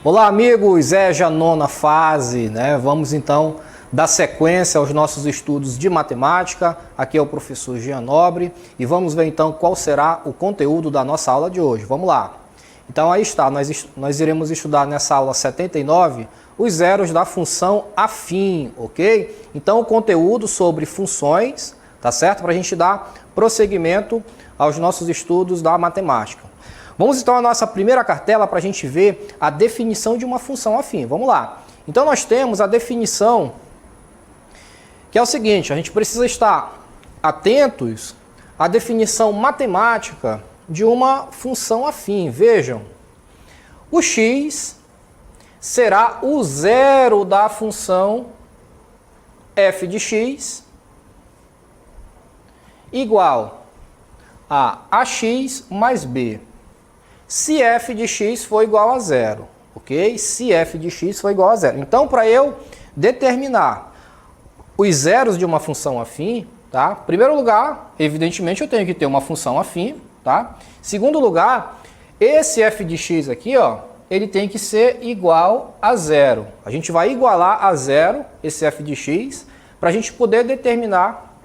Olá, amigos, já a nona fase, né? Vamos então dar sequência aos nossos estudos de matemática. Aqui é o professor Jean Nobre e vamos ver então qual será o conteúdo da nossa aula de hoje. Vamos lá. Então aí está, nós iremos estudar nessa aula 79 os zeros da função afim, ok? Então o conteúdo sobre funções, tá certo? Para a gente dar prosseguimento aos nossos estudos da matemática. Vamos então à nossa primeira cartela para a gente ver a definição de uma função afim. Vamos lá. Então nós temos a definição, que é o seguinte, a gente precisa estar atentos à definição matemática de uma função afim. Vejam, o x será o zero da função f de x igual a ax mais b. Se f de x for igual a zero, ok? Se f de x for igual a zero. Então, para eu determinar os zeros de uma função afim, tá? Em primeiro lugar, evidentemente, eu tenho que ter uma função afim, tá? Em segundo lugar, esse f de x aqui, ó, ele tem que ser igual a zero. A gente vai igualar a zero esse f de x para a gente poder determinar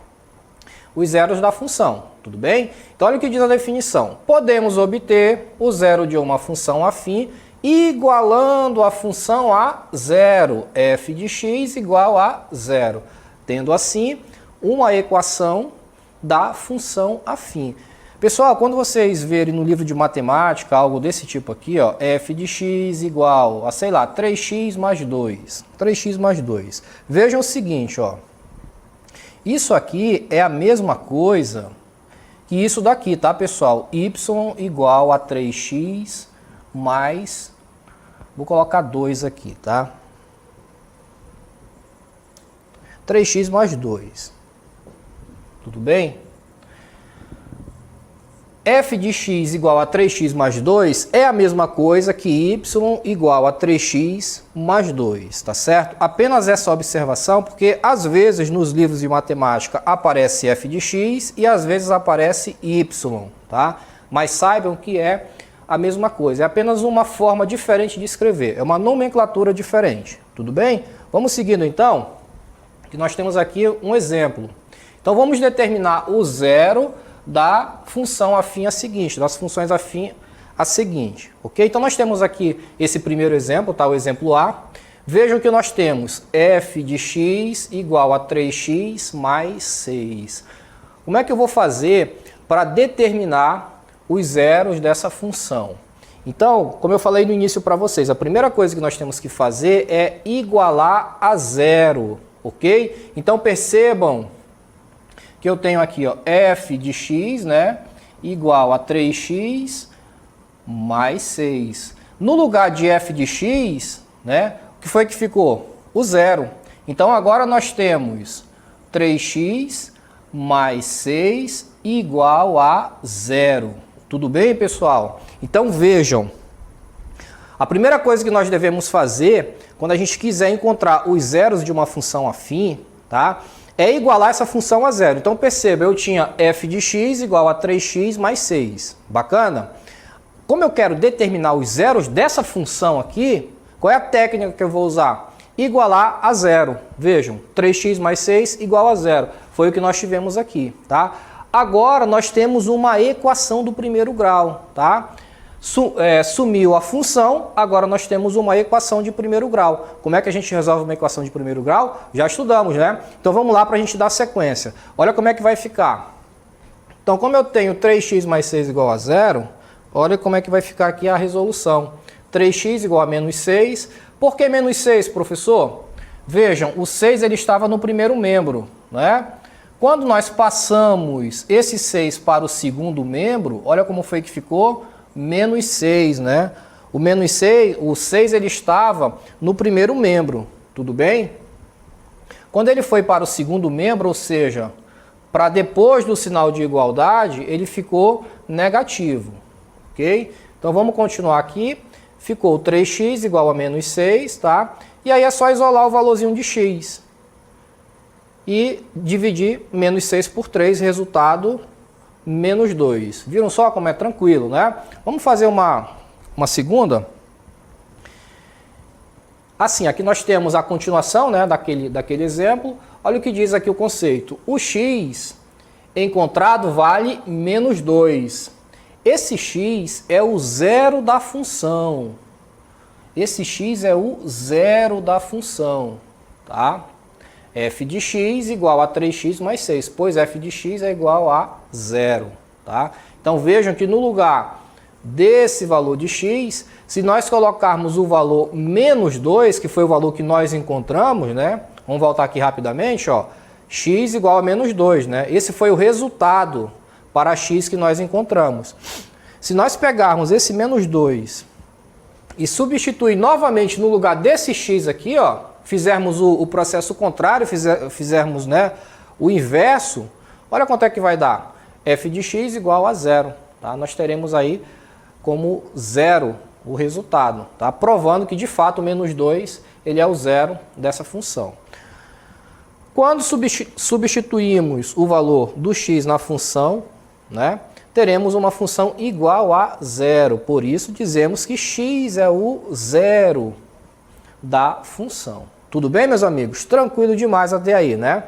os zeros da função. Tudo bem? Então, olha o que diz a definição. Podemos obter o zero de uma função afim igualando a função a zero, f de x igual a zero, tendo assim uma equação da função afim. Pessoal, quando vocês verem no livro de matemática algo desse tipo aqui, ó, f de x igual a, sei lá, 3x mais 2, 3x mais 2. Vejam o seguinte, ó, isso aqui é a mesma coisa que isso daqui, tá, pessoal? Y igual a 3x mais... Vou colocar 2 aqui, tá? 3x mais 2. Tudo bem? F de x igual a 3x mais 2 é a mesma coisa que y igual a 3x mais 2, tá certo? Apenas essa observação, porque às vezes nos livros de matemática aparece f de x e às vezes aparece y, tá? Mas saibam que é a mesma coisa, é apenas uma forma diferente de escrever, é uma nomenclatura diferente, tudo bem? Vamos seguindo então, que nós temos aqui um exemplo. Então vamos determinar o zero da função afim a seguinte, das funções afim a seguinte, ok? Então nós temos aqui esse primeiro exemplo, tá? O exemplo A. Vejam que nós temos f de x igual a 3x mais 6. Como é que eu vou fazer para determinar os zeros dessa função? Então, como eu falei no início para vocês, a primeira coisa que nós temos que fazer é igualar a zero, ok? Então percebam que eu tenho aqui, ó, f de x, né, igual a 3x mais 6. No lugar de f de x, né, o que foi que ficou? O zero. Então agora nós temos 3x mais 6 igual a zero. Tudo bem, pessoal? Então vejam, a primeira coisa que nós devemos fazer quando a gente quiser encontrar os zeros de uma função afim, tá? É igualar essa função a zero. Então perceba, eu tinha f de x igual a 3x mais 6. Bacana? Como eu quero determinar os zeros dessa função aqui, qual é a técnica que eu vou usar? Igualar a zero. Vejam, 3x mais 6 igual a zero. Foi o que nós tivemos aqui, tá? Agora nós temos uma equação do primeiro grau, tá? Sumiu a função, agora nós temos uma equação de primeiro grau. Como é que a gente resolve uma equação de primeiro grau? Já estudamos, né? Então vamos lá para a gente dar sequência. Olha como é que vai ficar. Então, como eu tenho 3x mais 6 igual a zero, olha como é que vai ficar aqui a resolução. 3x igual a menos 6. Por que menos 6, professor? Vejam, o 6 ele estava no primeiro membro, né? Quando nós passamos esse 6 para o segundo membro, olha como foi que ficou. Menos 6, né? O menos 6, o 6 ele estava no primeiro membro, tudo bem? Quando ele foi para o segundo membro, ou seja, para depois do sinal de igualdade, ele ficou negativo, ok? Então vamos continuar aqui. Ficou 3x igual a menos 6, tá? E aí é só isolar o valorzinho de x. E dividir menos 6 por 3, resultado menos 2. Viram só como é tranquilo, né? Vamos fazer uma segunda. Assim, aqui nós temos a continuação, né, daquele exemplo. Olha o que diz aqui o conceito. O x encontrado vale menos 2. Esse x é o zero da função. Esse x é o zero da função, tá? F de x igual a 3x mais 6, pois f de x é igual a 0, tá? Então vejam que no lugar desse valor de x, se nós colocarmos o valor menos 2, que foi o valor que nós encontramos, né? Vamos voltar aqui rapidamente, ó. X igual a menos 2, né? Esse foi o resultado para x que nós encontramos. Se nós pegarmos esse menos 2 e substituir novamente no lugar desse x aqui, ó, fizermos o processo contrário, fizermos, né, o inverso, olha quanto é que vai dar. F de x igual a 0, tá? Nós teremos aí como 0 o resultado, tá? Provando que de fato o menos 2 ele é o zero dessa função. Quando substituímos o valor do x na função, né, teremos uma função igual a 0. Por isso dizemos que x é o zero da função. Tudo bem, meus amigos? Tranquilo demais até aí, né?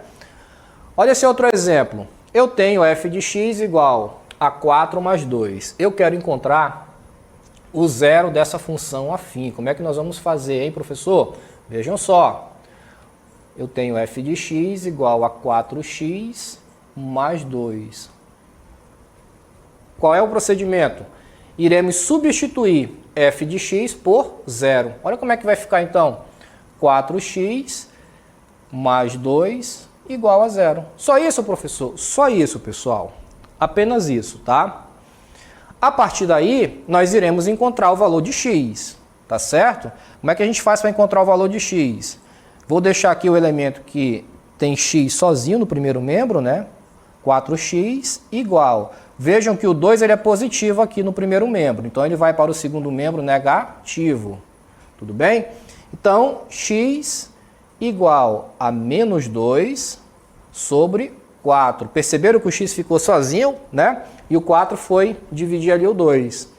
Olha esse outro exemplo. Eu tenho f de x igual a 4 mais 2. Eu quero encontrar o zero dessa função afim. Como é que nós vamos fazer, hein, professor? Vejam só. Eu tenho f de x igual a 4x mais 2. Qual é o procedimento? Iremos substituir f de x por 0. Olha como é que vai ficar então. 4x mais 2 igual a 0. Só isso, professor? Só isso, pessoal. Apenas isso, tá? A partir daí, nós iremos encontrar o valor de x, tá certo? Como é que a gente faz para encontrar o valor de x? Vou deixar aqui o elemento que tem x sozinho no primeiro membro, né? 4x igual. Vejam que o 2 ele é positivo aqui no primeiro membro, então ele vai para o segundo membro negativo. Tudo bem? Então, x igual a menos 2 sobre 4. Perceberam que o x ficou sozinho, né? E o 4 foi dividir ali o 2.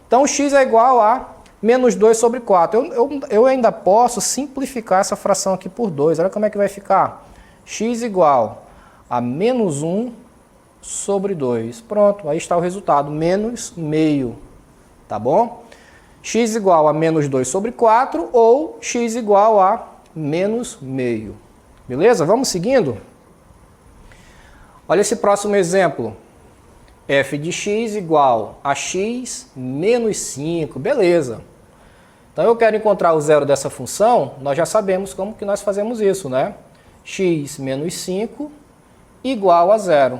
Então, o x é igual a menos 2 sobre 4. Eu ainda posso simplificar essa fração aqui por 2. Olha como é que vai ficar. X igual a menos 1 sobre 2. Pronto, aí está o resultado. Menos meio. Tá bom? X igual a menos 2 sobre 4 ou x igual a menos meio. Beleza? Vamos seguindo? Olha esse próximo exemplo. F de x igual a x menos 5. Beleza. Então eu quero encontrar o zero dessa função, nós já sabemos como que nós fazemos isso, né? X menos 5 igual a 0.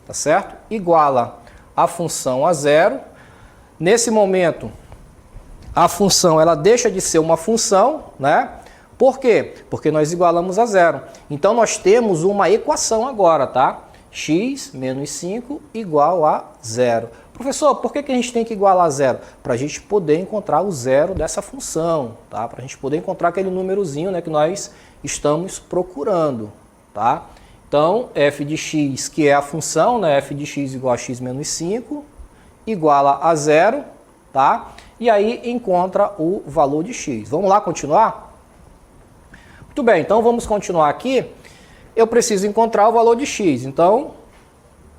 Tá certo? Iguala a função a 0. Nesse momento, a função ela deixa de ser uma função, né? Por quê? Porque nós igualamos a 0. Então nós temos uma equação agora, tá? X menos 5 igual a 0. Professor, por que a gente tem que igualar a 0? Para a gente poder encontrar o zero dessa função, tá? Para a gente poder encontrar aquele númerozinho, né, que nós estamos procurando, tá? Então, f de x, que é a função, né, f de x igual a x menos 5, iguala a 0, tá? E aí encontra o valor de x. Vamos lá continuar? Muito bem, então vamos continuar aqui. Eu preciso encontrar o valor de x, então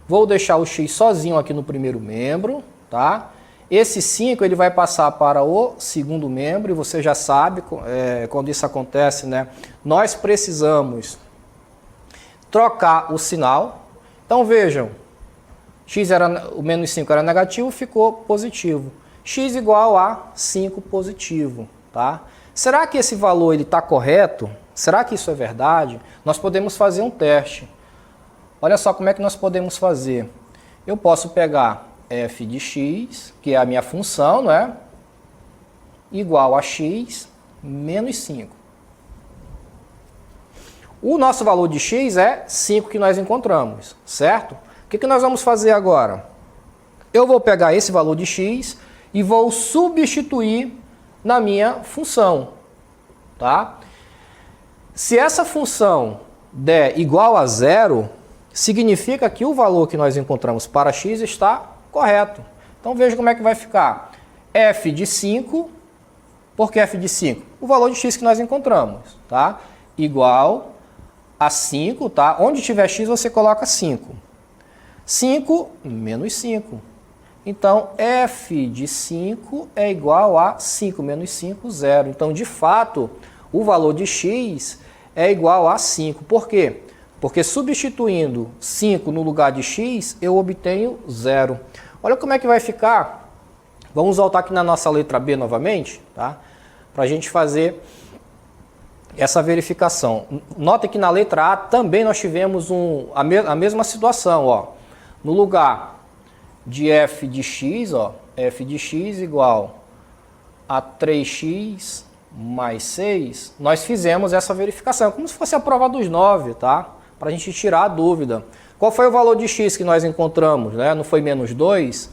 vou deixar o x sozinho aqui no primeiro membro, tá? Esse 5 ele vai passar para o segundo membro e você já sabe, quando isso acontece, né? Nós precisamos trocar o sinal. Então vejam, o menos 5 era negativo, ficou positivo. X igual a 5 positivo, tá? Será que esse valor está correto? Será que isso é verdade? Nós podemos fazer um teste. Olha só como é que nós podemos fazer. Eu posso pegar f de x, que é a minha função, né? Igual a x menos 5. O nosso valor de x é 5 que nós encontramos, certo? O que nós vamos fazer agora? Eu vou pegar esse valor de x e vou substituir na minha função, tá? Se essa função der igual a 0, significa que o valor que nós encontramos para x está correto. Então veja como é que vai ficar. F de 5, por que f de 5? o valor de x que nós encontramos, tá? Igual a 5, tá? Onde tiver x você coloca 5. 5 menos 5. Então, f de 5 é igual a 5 menos 5, 0. Então, de fato, o valor de x é igual a 5. Por quê? Porque substituindo 5 no lugar de x, eu obtenho 0. Olha como é que vai ficar. Vamos voltar aqui na nossa letra B novamente, tá? Para a gente fazer essa verificação. Nota que na letra A também nós tivemos a mesma situação, ó. No lugar de f de x, ó, f de x igual a 3x mais 6, nós fizemos essa verificação, como se fosse a prova dos 9, tá? Para a gente tirar a dúvida. Qual foi o valor de x que nós encontramos, né? Não foi menos 2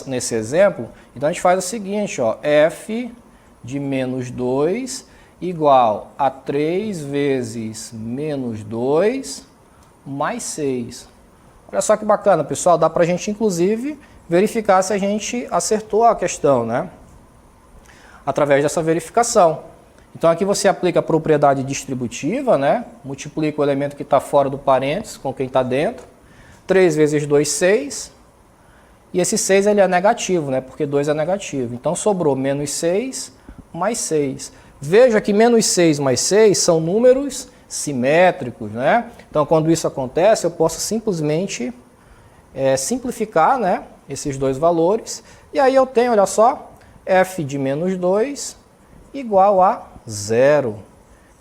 nesse exemplo? Então a gente faz o seguinte, ó, f de menos 2 igual a 3 vezes menos 2 mais 6. Olha só que bacana, pessoal, dá para a gente, inclusive, verificar se a gente acertou a questão, né? Através dessa verificação. Então, aqui você aplica a propriedade distributiva, né? Multiplica o elemento que está fora do parênteses com quem está dentro. 3 vezes 2, 6. E esse 6 ele é negativo, né? Porque 2 é negativo. Então, sobrou menos 6 mais 6. Veja que menos 6 mais 6 são números simétricos, né? Então, quando isso acontece, eu posso simplesmente simplificar, né, esses dois valores. E aí eu tenho, olha só, f de menos 2 igual a 0.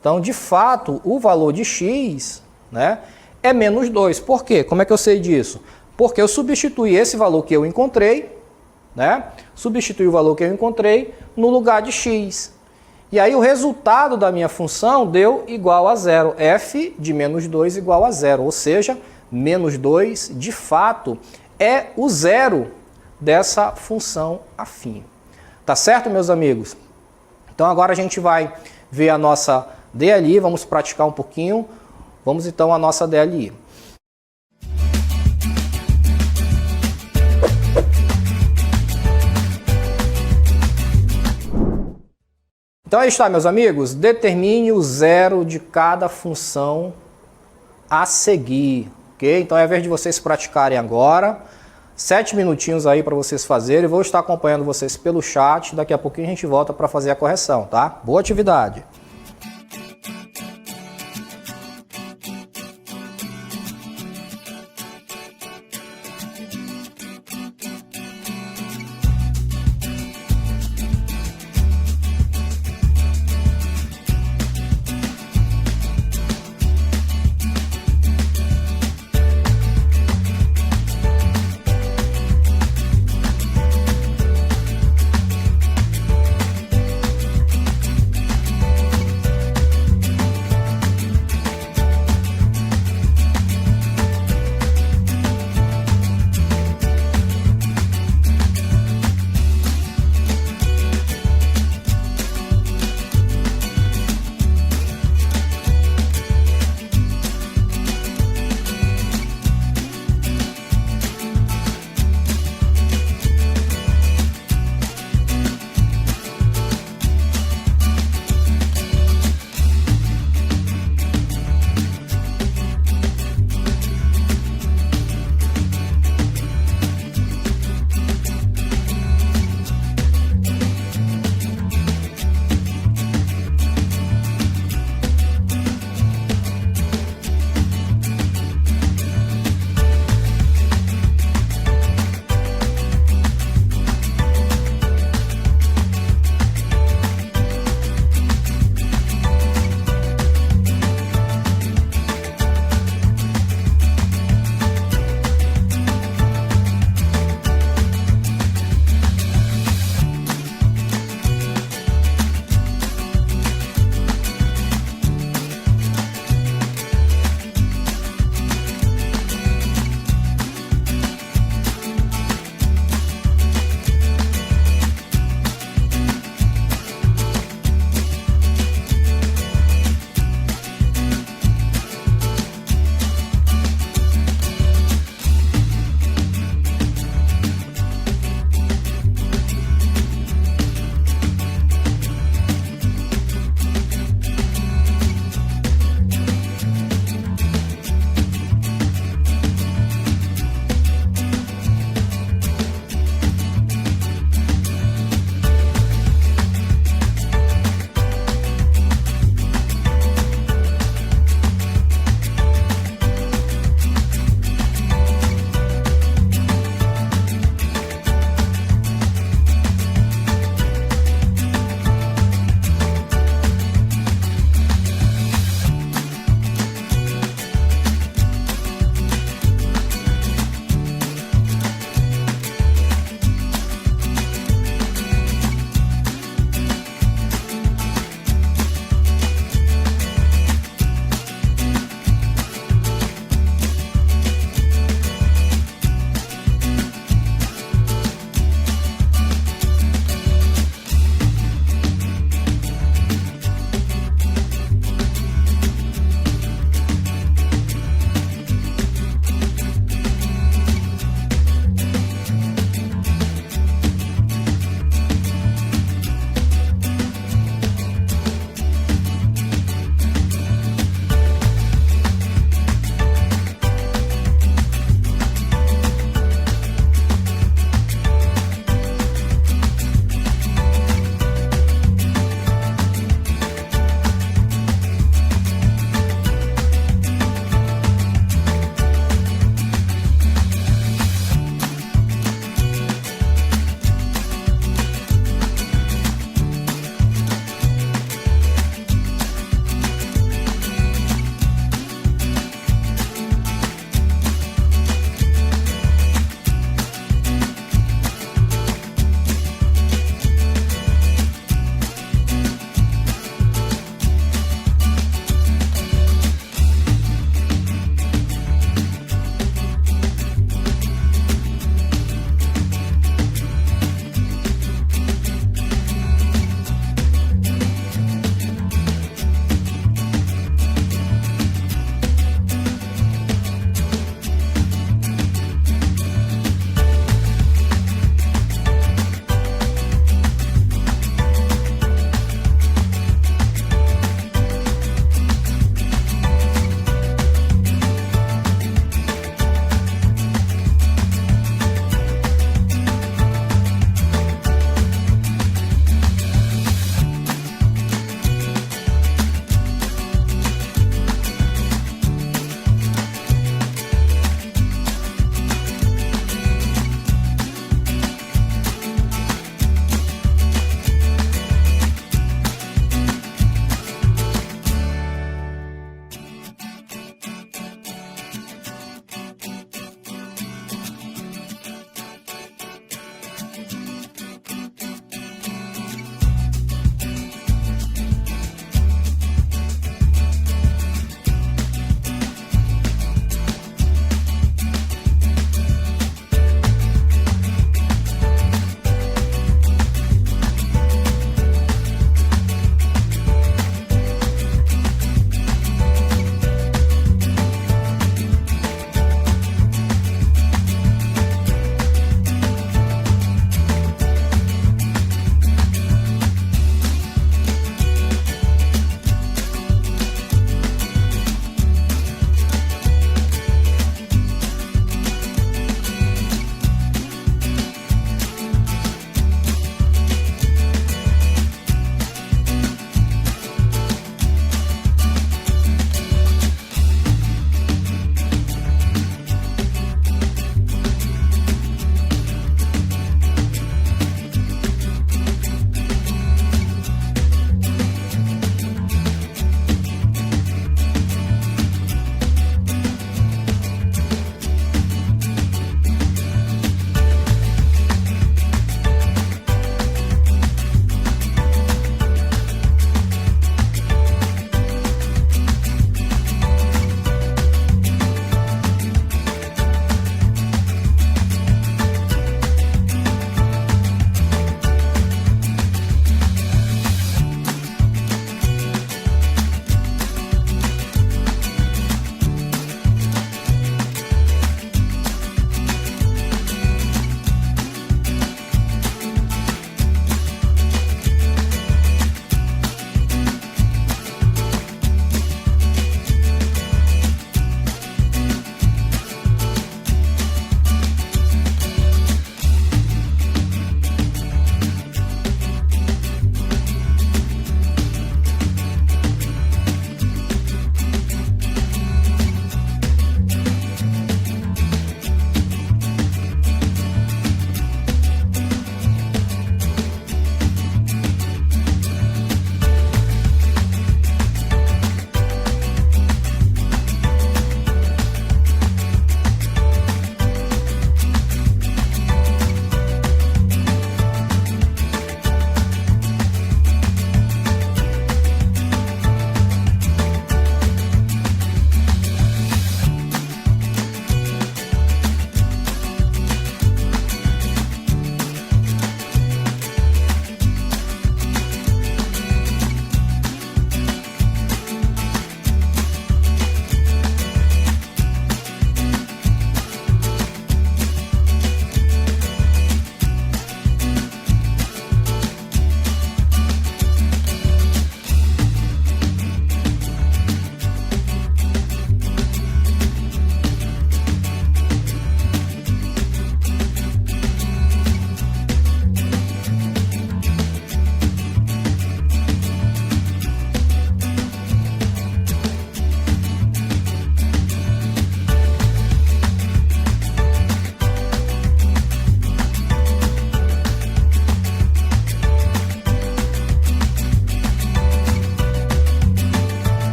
Então, de fato, o valor de x, né, é menos 2. Por quê? Como é que eu sei disso? Porque eu substituí esse valor que eu encontrei, né, substituí o valor que eu encontrei no lugar de x. E aí o resultado da minha função deu igual a 0. F de menos 2 igual a 0. Ou seja, menos 2, de fato, é o zero dessa função afim. Tá certo, meus amigos? Então agora a gente vai ver a nossa DLI, vamos praticar um pouquinho. Vamos então à nossa DLI. Então aí está, meus amigos, determine o zero de cada função a seguir, ok? Então é a vez de vocês praticarem agora, 7 minutinhos aí para vocês fazerem, vou estar acompanhando vocês pelo chat, daqui a pouquinho a gente volta para fazer a correção, tá? Boa atividade!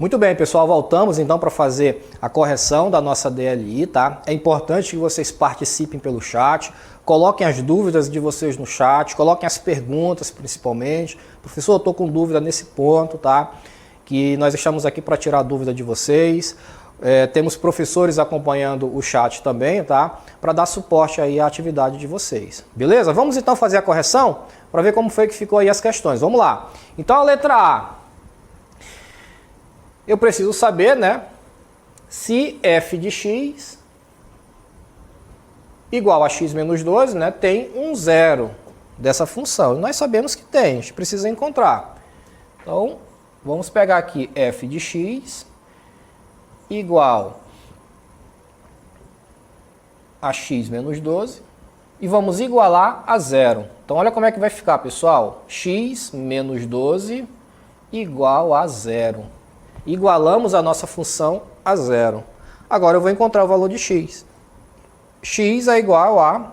Muito bem, pessoal, voltamos então para fazer a correção da nossa DLI, tá? É importante que vocês participem pelo chat, coloquem as dúvidas de vocês no chat, coloquem as perguntas principalmente. Professor, eu estou com dúvida nesse ponto, tá? Que nós estamos aqui para tirar a dúvida de vocês. Temos professores acompanhando o chat também, tá? Para dar suporte aí à atividade de vocês. Beleza? Vamos então fazer a correção para ver como foi que ficou aí as questões. Vamos lá. Então a letra A. Eu preciso saber, né, se f de x igual a x menos 12, né, tem um zero dessa função. E nós sabemos que tem, a gente precisa encontrar. Então, vamos pegar aqui f de x igual a x menos 12 e vamos igualar a zero. Então, olha como é que vai ficar, pessoal. X menos 12 igual a zero. Igualamos a nossa função a zero. Agora eu vou encontrar o valor de x. X é igual a...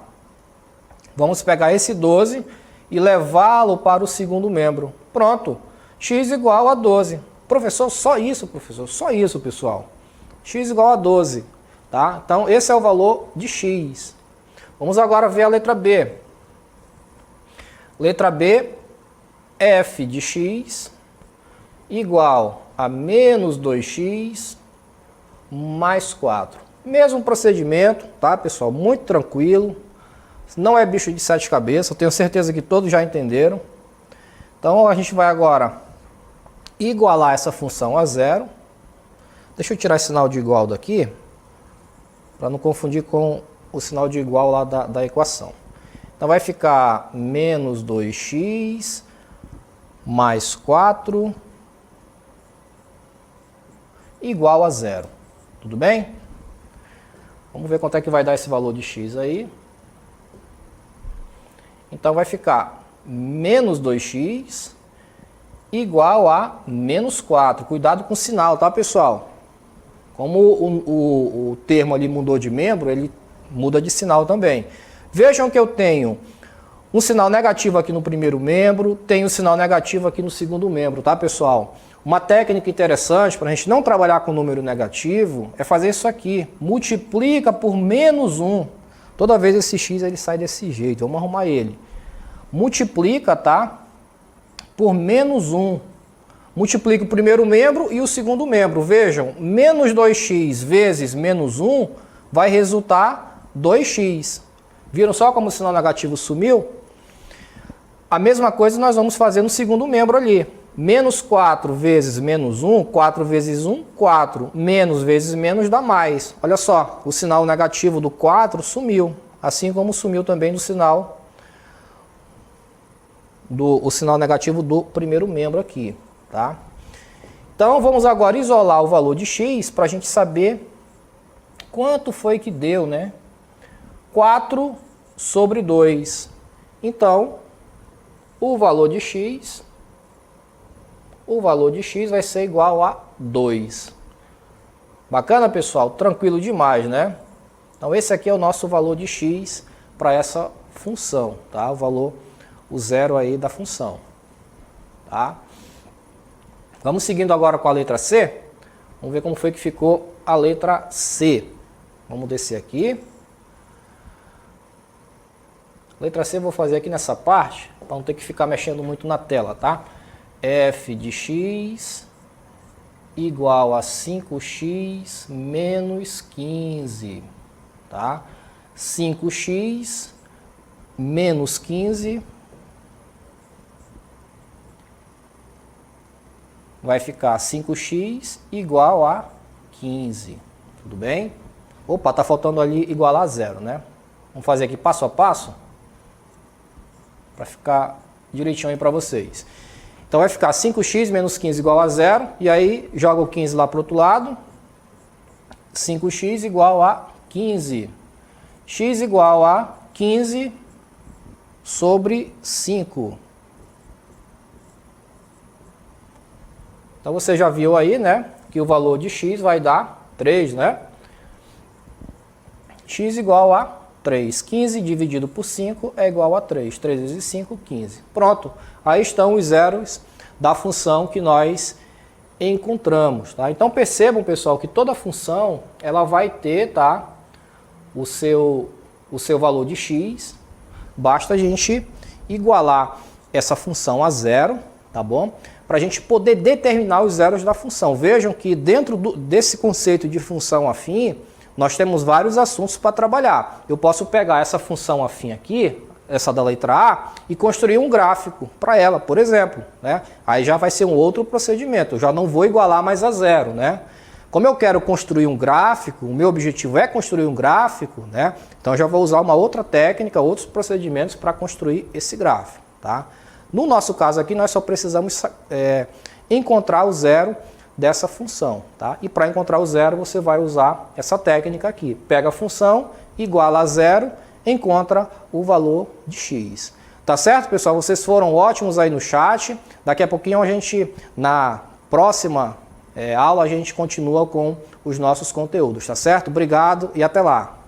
Vamos pegar esse 12 e levá-lo para o segundo membro. Pronto. X igual a 12. Professor, só isso, professor. Só isso, pessoal. X igual a 12. Tá? Então, esse é o valor de x. Vamos agora ver a letra B. Letra B, f de x igual a menos 2x mais 4. Mesmo procedimento, tá, pessoal? Muito tranquilo. Não é bicho de sete cabeças. Eu tenho certeza que todos já entenderam. Então, a gente vai agora igualar essa função a zero. Deixa eu tirar esse sinal de igual daqui, para não confundir com o sinal de igual lá da equação. Então, vai ficar menos 2x mais 4 igual a zero. Tudo bem? Vamos ver quanto é que vai dar esse valor de x aí. Então vai ficar menos 2x igual a menos 4. Cuidado com o sinal, tá, pessoal? Como o termo ali mudou de membro, ele muda de sinal também. Vejam que eu tenho um sinal negativo aqui no primeiro membro, tenho um sinal negativo aqui no segundo membro, tá, pessoal? Uma técnica interessante para a gente não trabalhar com número negativo é fazer isso aqui. Multiplica por menos 1. Toda vez esse x ele sai desse jeito. Vamos arrumar ele. Multiplica, tá? Por menos 1. Multiplica o primeiro membro e o segundo membro. Vejam, menos 2x vezes menos 1 vai resultar 2x. Viram só como o sinal negativo sumiu? A mesma coisa nós vamos fazer no segundo membro ali. Menos 4 vezes menos 1, 4 vezes 1, 4. Menos vezes menos dá mais. Olha só, o sinal negativo do 4 sumiu. Assim como sumiu também o sinal negativo do primeiro membro aqui. Tá? Então, vamos agora isolar o valor de x para a gente saber quanto foi que deu, né? 4 sobre 2. Então, o valor de x vai ser igual a 2. Bacana, pessoal? Tranquilo demais, né? Então, esse aqui é o nosso valor de x para essa função, tá? O zero aí da função, tá? Vamos seguindo agora com a letra C. Vamos ver como foi que ficou a letra C. Vamos descer aqui. Letra C eu vou fazer aqui nessa parte, para não ter que ficar mexendo muito na tela, tá? F de x igual a 5x menos 15, tá? 5x menos 15 vai ficar 5x igual a 15, tudo bem? Opa, tá faltando ali igualar a zero, né? Vamos fazer aqui passo a passo, para ficar direitinho aí para vocês. Então vai ficar 5x menos 15 igual a zero, e aí joga o 15 lá para o outro lado. 5x igual a 15. X igual a 15 sobre 5. Então você já viu aí, né, que o valor de x vai dar 3, né? X igual a 3. 15 dividido por 5 é igual a 3. 3 vezes 5, 15. Pronto. Aí estão os zeros da função que nós encontramos, tá? Então percebam, pessoal, que toda função ela vai ter, tá, o seu valor de x. Basta a gente igualar essa função a zero, tá bom? Para a gente poder determinar os zeros da função. Vejam que dentro desse conceito de função afim, nós temos vários assuntos para trabalhar. Eu posso pegar essa função afim aqui, essa da letra A, e construir um gráfico para ela, por exemplo, né? Aí já vai ser um outro procedimento, eu já não vou igualar mais a zero, né? Como eu quero construir um gráfico, o meu objetivo é construir um gráfico, né? Então eu já vou usar uma outra técnica, outros procedimentos para construir esse gráfico, tá? No nosso caso aqui, nós só precisamos encontrar o zero dessa função, tá? E para encontrar o zero, você vai usar essa técnica aqui. Pega a função, iguala a zero, encontra o valor de x. Tá certo, pessoal? Vocês foram ótimos aí no chat. Daqui a pouquinho na próxima aula, a gente continua com os nossos conteúdos, tá certo? Obrigado e até lá!